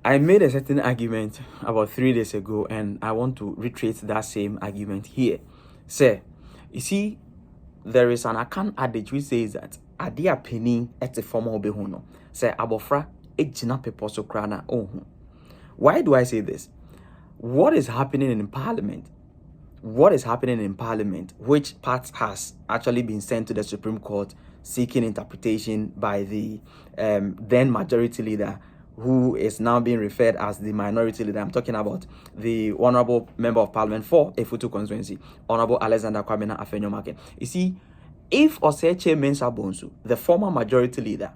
I made a certain argument about 3 days ago, and I want to reiterate that same argument here. Say, you see, there is an account adage which says that adia penny at the former obehono. Say abofra ejina people so krana oh. Why do I say this? What is happening in Parliament? What is happening in Parliament, which part has actually been sent to the Supreme Court seeking interpretation by the then majority leader, who is now being referred as the minority leader. I'm talking about the Honorable Member of Parliament for Efutu constituency, Honorable Alexander Kwabena Afenyo Markin. You see, if Oseche Mensah Bonsu, the former majority leader,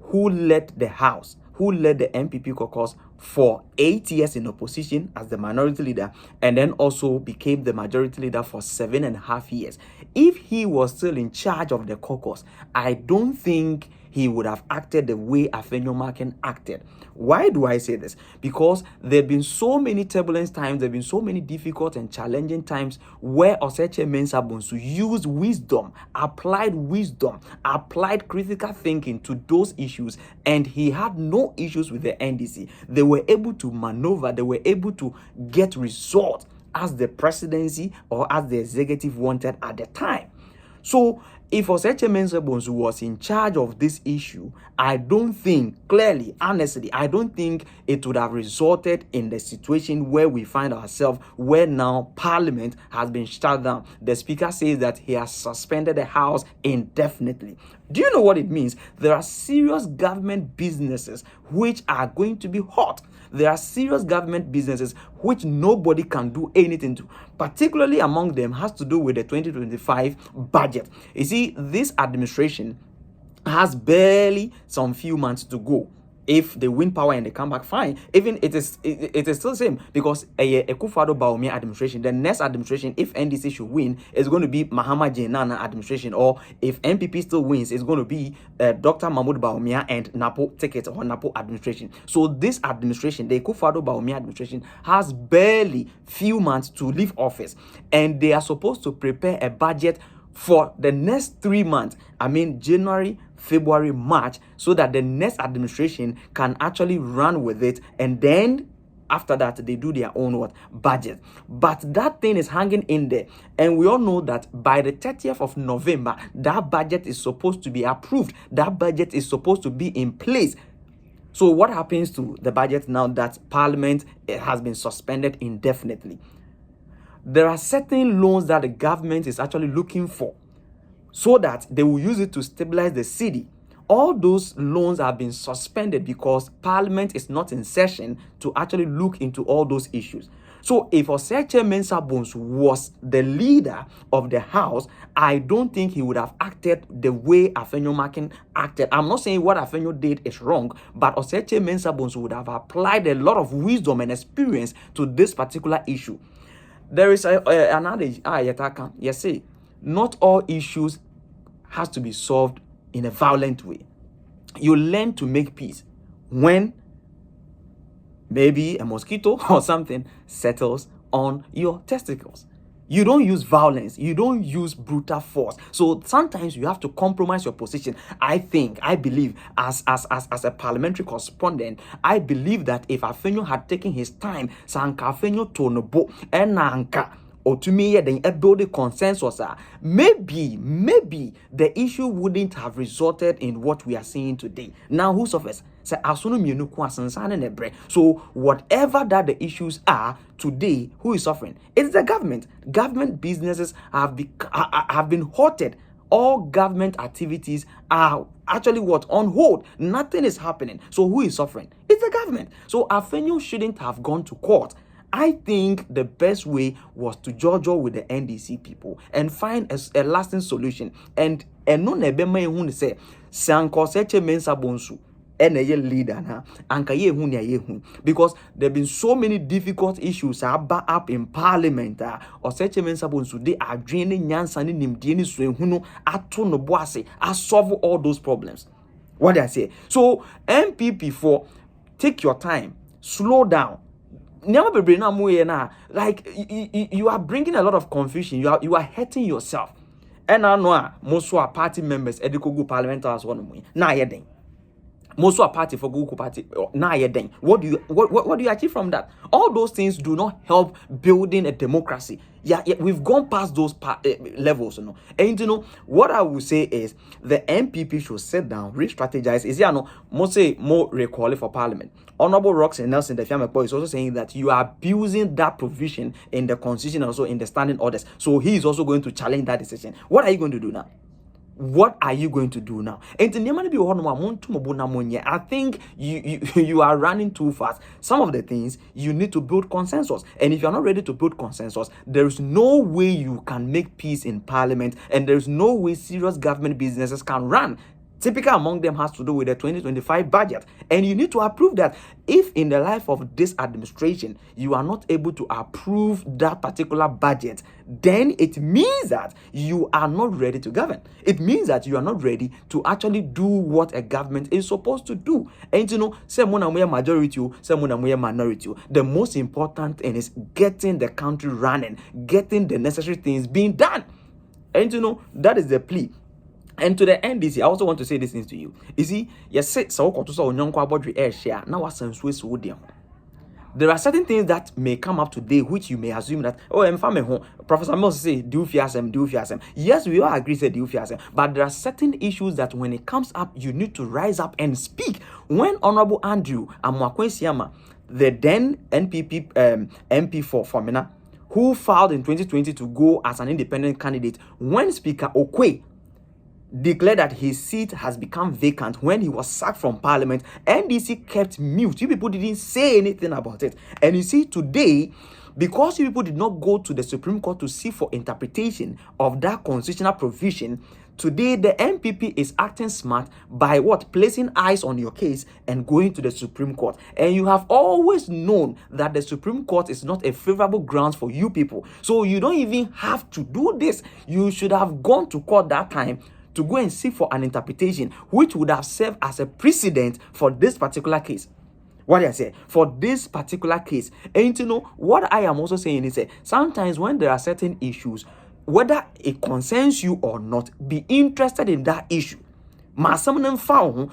who led the House, who led the NPP caucus for 8 years in opposition as the minority leader, and then also became the majority leader for 7.5 years. If he was still in charge of the caucus, I don't think he would have acted the way Afenyo Markin acted. Why do I say this? Because there have been so many turbulent times, there have been so many difficult and challenging times where Oseche Mensah Bonsu used wisdom, applied critical thinking to those issues, and he had no issues with the NDC. They were able to maneuver, they were able to get results as the presidency or as the executive wanted at the time. So if Oseche Mensah Bonsu was in charge of this issue, I don't think, clearly, honestly, I don't think it would have resulted in the situation where we find ourselves, where now Parliament has been shut down. The Speaker says that he has suspended the House indefinitely. Do you know what it means? There are serious government businesses which are going to be hot. There are serious government businesses which nobody can do anything to. Particularly among them has to do with the 2025 budget. You see, this administration has barely some few months to go. If they win power and they come back, fine. Even it is still the same, because a Akufo-Addo Bawumia administration, the next administration, if NDC should win, is going to be Mahama Jenana administration, or if NPP still wins, it's going to be Dr. Mahmoud Bawumia and Napo ticket or Napo administration. So this administration, the Akufo-Addo Bawumia administration, has barely few months to leave office, and they are supposed to prepare a budget for the next 3 months. I mean January, February, March, so that the next administration can actually run with it, and then after that they do their own budget. But that thing is hanging in there, and we all know that by the 30th of November that budget is supposed to be approved, that budget is supposed to be in place. So what happens to the budget now that Parliament has been suspended indefinitely? There are certain loans that the government is actually looking for, so that they will use it to stabilize the city. All those loans have been suspended because Parliament is not in session to actually look into all those issues. So if Oseche Mensah Bonsu was the leader of the House, I don't think he would have acted the way Afenyo Markin acted. I'm not saying what Afenyo did is wrong, but Oseche Mensah Bonsu would have applied a lot of wisdom and experience to this particular issue. There is an adage, yes, not all issues has to be solved in a violent way. You learn to make peace when maybe a mosquito or something settles on your testicles. You don't use violence. You don't use brutal force. So sometimes you have to compromise your position. I believe, as a parliamentary correspondent, I believe that if Afenyo had taken his time, Sanka Afenyo Tonobo Enanka, or to me, then a building consensus, maybe the issue wouldn't have resulted in what we are seeing today. Now, who suffers? So whatever that the issues are today, who is suffering? It's the government. Government businesses have been halted. All government activities are actually on hold. Nothing is happening. So who is suffering? It's the government. So Afenyo shouldn't have gone to court. I think the best way was to jojo with the NDC people and find a lasting solution. And no nebema ehun say Sanko Oseche Mensah Bonsu ene leader na anka ye hu ne ye hu, because there been so many difficult issues up in Parliament. Oseche Mensah Bonsu they are draining nyansa ni nimdie ni so ehunu no ato no boase solve all those problems. What did I say? So NPP for take your time, slow down. Like you are bringing a lot of confusion. You are hurting yourself. And I know most of our party members, Edikogu parliamentarians, one now most of a party for Google party now then what do you achieve from that? All those things do not help building a democracy. Yeah, we've gone past those levels, And what I will say is the NPP should sit down, re-strategize. Is there more recall for parliament? Honorable Roxy Nelson, the Fiamekpo, is also saying that you are abusing that provision in the constitution and also in the standing orders. So he is also going to challenge that decision. What are you going to do now? What are you going to do now? And I think you are running too fast. Some of the things you need to build consensus, and if you're not ready to build consensus, there is no way you can make peace in parliament, and there is no way serious government businesses can run. Typical among them has to do with the 2025 budget. And you need to approve that. If in the life of this administration, you are not able to approve that particular budget, then it means that you are not ready to govern. It means that you are not ready to actually do what a government is supposed to do. And say majority, say minority. The most important thing is getting the country running, getting the necessary things being done. And that is the plea. And to the NDC, I also want to say this things to you. You see, there are certain things that may come up today which you may assume that, Professor Mills say, do fiasem. Yes, we all agree, say, do fiasem. But there are certain issues that when it comes up, you need to rise up and speak. When Honorable Andrew Amoakwensiama, the then NPP MP for Mina, who filed in 2020 to go as an independent candidate, when Speaker Okwe declared that his seat has become vacant when he was sacked from parliament, NDC kept mute. You people didn't say anything about it. And you see, today, because you people did not go to the Supreme Court to seek for interpretation of that constitutional provision, today the NPP is acting smart by placing eyes on your case and going to the Supreme Court. And you have always known that the Supreme Court is not a favorable grounds for you people. So you don't even have to do this. You should have gone to court that time to go and seek for an interpretation which would have served as a precedent for this particular case. What I say for this particular case. And what I am also saying is that sometimes when there are certain issues, whether it concerns you or not, be interested in that issue. To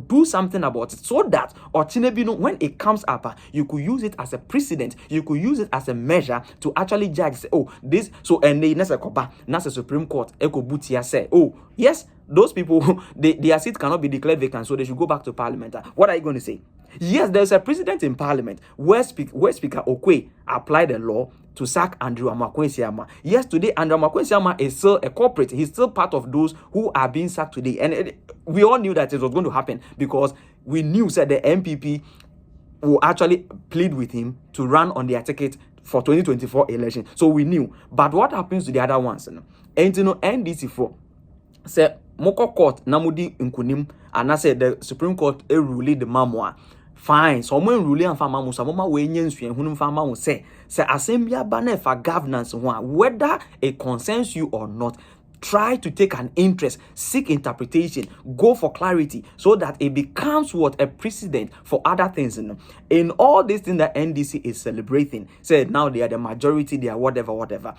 do something about it, so that when it comes up, you could use it as a precedent, you could use it as a measure to actually judge, say, this, so and they that's a Supreme Court, say, yes, those people, their seat cannot be declared vacant, so they should go back to parliament. What are you going to say? Yes, there's a precedent in parliament where Speaker Okwe applied the law to sack Andrew Amoakwensiama. Yes, today Andrew Amoakwensiama is still a corporate. He's still part of those who are being sacked today. And we all knew that it was going to happen because we knew that the NPP will actually plead with him to run on their ticket for 2024 election. So we knew. But what happens to the other ones? And NDC4 say Moko Court Namudi Nkunim, and I said the Supreme Court ruled the Mamwa. Fine, someone ruling and farmer, some way and farmer will say assembly banner for governance, whether it concerns you or not. Try to take an interest, seek interpretation, go for clarity, so that it becomes a precedent for other things. In all these things that NDC is celebrating, say now they are the majority, they are whatever.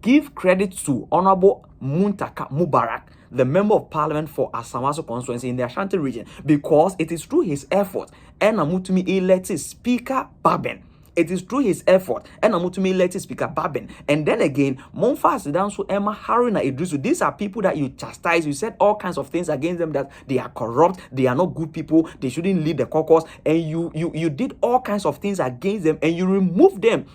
Give credit to Honorable Muntaka Mubarak, the Member of Parliament for Asamaso constituency in the Ashanti region, because it is through his effort and Amutumi elected Speaker Baben. It is through his effort and Amutumi elected Speaker Baben. And then again, Monfa Sidansu, Emma Haruna Idrisu. These are people that you chastise. You said all kinds of things against them, that they are corrupt, they are not good people, they shouldn't lead the caucus, and you did all kinds of things against them, and you removed them.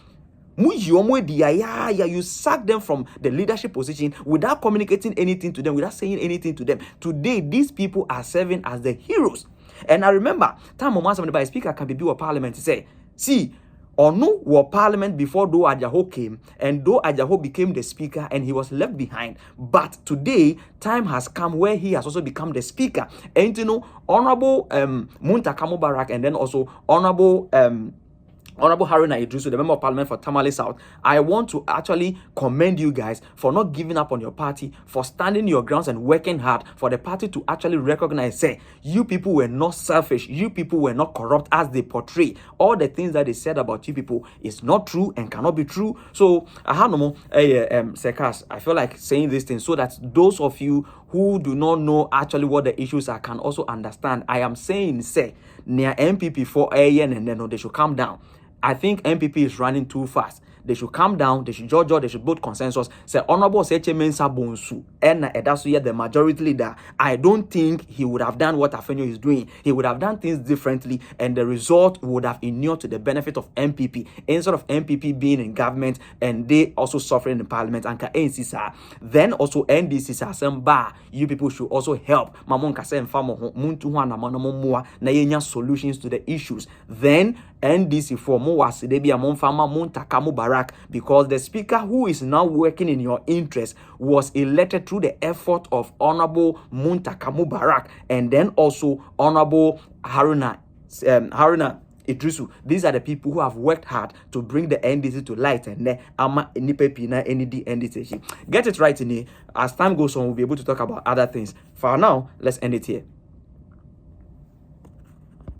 You sack them from the leadership position without communicating anything to them, without saying anything to them. Today, these people are serving as the heroes. And I remember, time of the speaker can be built parliament to say, see, or no war parliament before Do Ajaho came, and Do Ajaho became the speaker and he was left behind. But today, time has come where he has also become the speaker. And Honorable Muntaka Mubarak, and then also Honorable Haruna Idrisu, the Member of Parliament for Tamale South, I want to actually commend you guys for not giving up on your party, for standing your grounds and working hard for the party to actually recognize, say, you people were not selfish, you people were not corrupt as they portray. All the things that they said about you people is not true and cannot be true. So, I have no more, Sekas, I feel like saying these things so that those of you who do not know actually what the issues are can also understand. I am saying, say, near NPP for AN and then they should calm down. I think NPP is running too fast. They should calm down. They should judge. They should build consensus. Say Honorable Seche Mensa Bonsu and that's the majority leader. I don't think he would have done what Afenyo is doing. He would have done things differently, and the result would have inured to the benefit of NPP instead of NPP being in government and they also suffering in parliament. And then also NDC some bar. You people should also help. Mamon kase mfamo muntu wana manamoa na yenya solutions to the issues. Then NDC for more wasidebia monfama montakamu barak, because the speaker who is now working in your interest was elected through the effort of Honorable Muntakamu Barak and then also Honorable Haruna Idrisu. These are the people who have worked hard to bring the NDC to light, and then ama NPP na NDC. Get it right in here. As time goes on, we'll be able to talk about other things. For now, let's end it here.